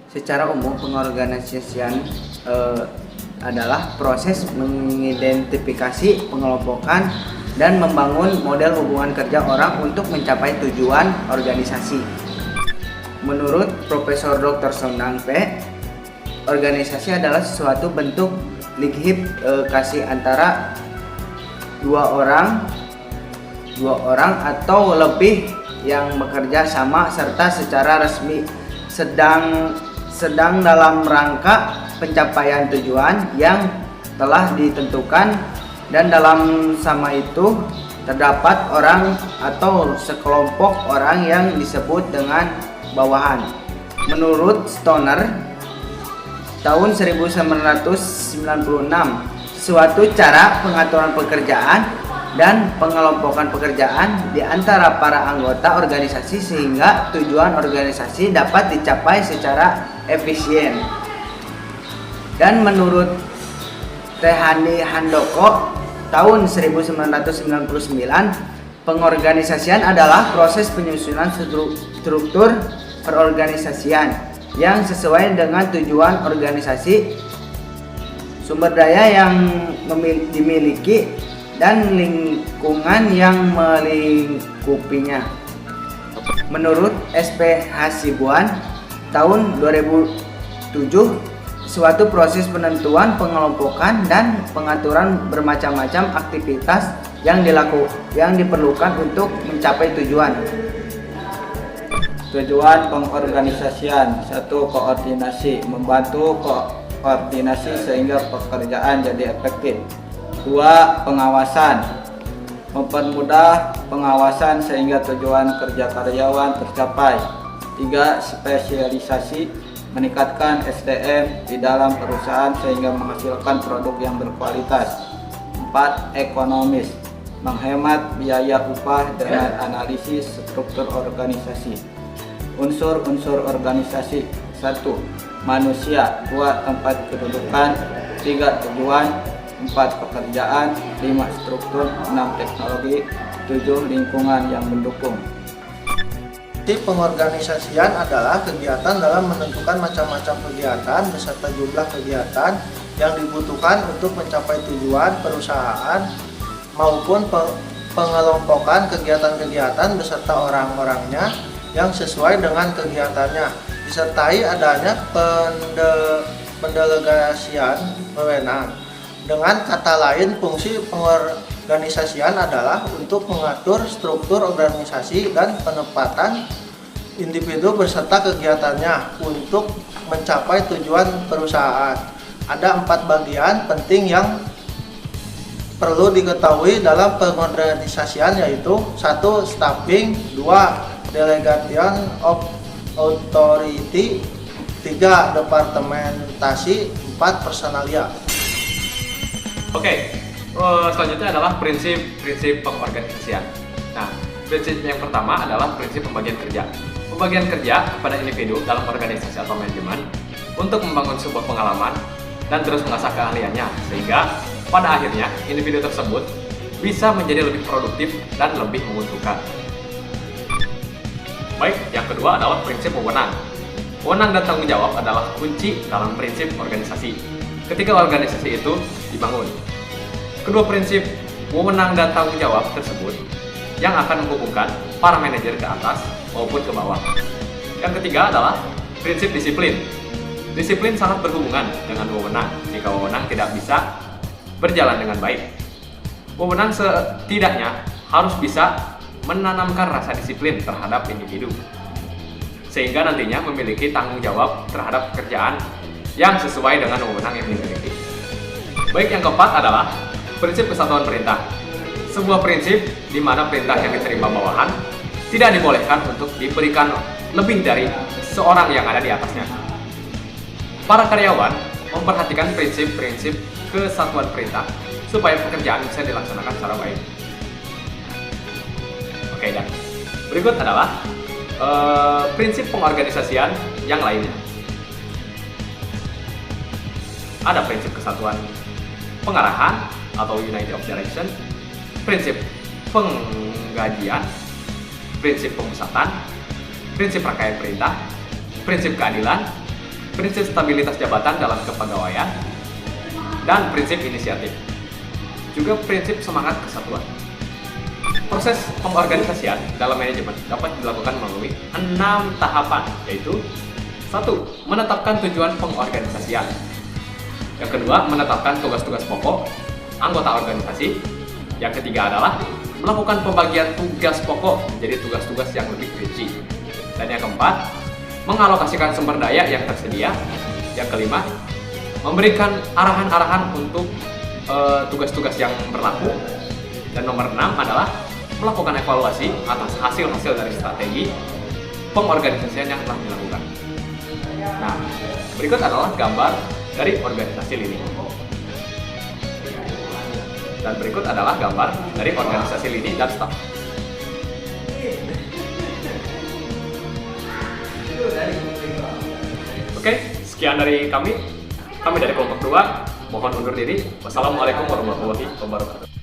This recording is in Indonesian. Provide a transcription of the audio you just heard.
Secara umum, pengorganisasian adalah proses mengidentifikasi, pengelompokan, dan membangun model hubungan kerja orang untuk mencapai tujuan organisasi. Menurut Profesor Dr. Sonang P., organisasi adalah suatu bentuk lighip kasih antara dua orang atau lebih yang bekerja sama serta secara resmi sedang dalam rangka pencapaian tujuan yang telah ditentukan, dan dalam sama itu terdapat orang atau sekelompok orang yang disebut dengan bawahan. Menurut Stoner tahun 1996, suatu cara pengaturan pekerjaan dan pengelompokan pekerjaan di antara para anggota organisasi sehingga tujuan organisasi dapat dicapai secara efisien. Dan menurut Tehani Handoko tahun 1999, pengorganisasian adalah proses penyusunan struktur perorganisasian yang sesuai dengan tujuan organisasi, sumber daya yang dimiliki, dan lingkungan yang melingkupinya. Menurut SP Hasibuan tahun 2007, suatu proses penentuan, pengelompokan, dan pengaturan bermacam-macam aktivitas yang diperlukan untuk mencapai tujuan. Tujuan pengorganisasian: 1. Koordinasi, membantu koordinasi sehingga pekerjaan jadi efektif. 2. Pengawasan, mempermudah pengawasan sehingga tujuan kerja karyawan tercapai. 3. Spesialisasi, meningkatkan SDM di dalam perusahaan sehingga menghasilkan produk yang berkualitas. 4. Ekonomis, menghemat biaya upah dengan analisis struktur organisasi. Unsur-unsur organisasi: 1. Manusia. 2. Tempat kedudukan. 3. Tujuan. 4. Pekerjaan. 5. Struktur. 6. Teknologi. 7. Lingkungan yang mendukung. Pengorganisasian adalah kegiatan dalam menentukan macam-macam kegiatan beserta jumlah kegiatan yang dibutuhkan untuk mencapai tujuan perusahaan maupun pengelompokan kegiatan-kegiatan beserta orang-orangnya yang sesuai dengan kegiatannya, disertai adanya pendelegasian wewenang. Dengan kata lain, fungsi pengorganisasian adalah untuk mengatur struktur organisasi dan penempatan individu beserta kegiatannya untuk mencapai tujuan perusahaan. Ada 4 bagian penting yang perlu diketahui dalam pengorganisasian, yaitu 1. Staffing, 2. Delegation of authority, 3. Departementasi, 4. Personalia. Oke, selanjutnya adalah prinsip pengorganisasian. Nah, prinsip yang pertama adalah prinsip pembagian kerja. Pembagian kerja kepada individu dalam organisasi atau manajemen untuk membangun sebuah pengalaman dan terus mengasah keahliannya, sehingga pada akhirnya individu tersebut bisa menjadi lebih produktif dan lebih menguntungkan. Baik, yang kedua adalah prinsip wewenang. Wewenang dan tanggung jawab adalah kunci dalam prinsip organisasi ketika organisasi itu dibangun. Kedua prinsip wewenang dan tanggung jawab tersebut yang akan menghubungkan para manajer ke atas maupun ke bawah. Yang ketiga adalah prinsip disiplin. Disiplin sangat berhubungan dengan wewenang jika wewenang tidak bisa berjalan dengan baik. Wewenang setidaknya harus bisa menanamkan rasa disiplin terhadap individu, sehingga nantinya memiliki tanggung jawab terhadap pekerjaan yang sesuai dengan wewenang yang dimiliki. Baik, yang keempat adalah prinsip kesatuan perintah. Sebuah prinsip di mana perintah yang diterima bawahan tidak dibolehkan untuk diberikan lebih dari seorang yang ada di atasnya. Para karyawan memperhatikan prinsip-prinsip kesatuan perintah supaya pekerjaan bisa dilaksanakan secara baik. Oke, dan berikut adalah prinsip pengorganisasian yang lainnya. Ada prinsip kesatuan pengarahan atau unity of direction, prinsip penggajian, prinsip pemusatan, prinsip rangkaian perintah, prinsip keadilan, prinsip stabilitas jabatan dalam kepegawaian, dan prinsip inisiatif. Juga prinsip semangat kesatuan. Proses pengorganisasian dalam manajemen dapat dilakukan melalui 6 tahapan, yaitu 1. Menetapkan tujuan pengorganisasian. Yang kedua, menetapkan tugas-tugas pokok anggota organisasi. Yang ketiga adalah melakukan pembagian tugas pokok menjadi tugas-tugas yang lebih rinci. Dan yang keempat, mengalokasikan sumber daya yang tersedia. Yang kelima, memberikan arahan-arahan untuk tugas-tugas yang berlaku. Dan nomor 6 adalah melakukan evaluasi atas hasil-hasil dari strategi pengorganisasian yang telah dilakukan. Nah, berikut adalah gambar dari organisasi lini. Dan berikut adalah gambar dari organisasi lini dan staf. Oke, sekian dari kami. Kami dari kelompok 2 mohon undur diri. Wassalamualaikum warahmatullahi wabarakatuh.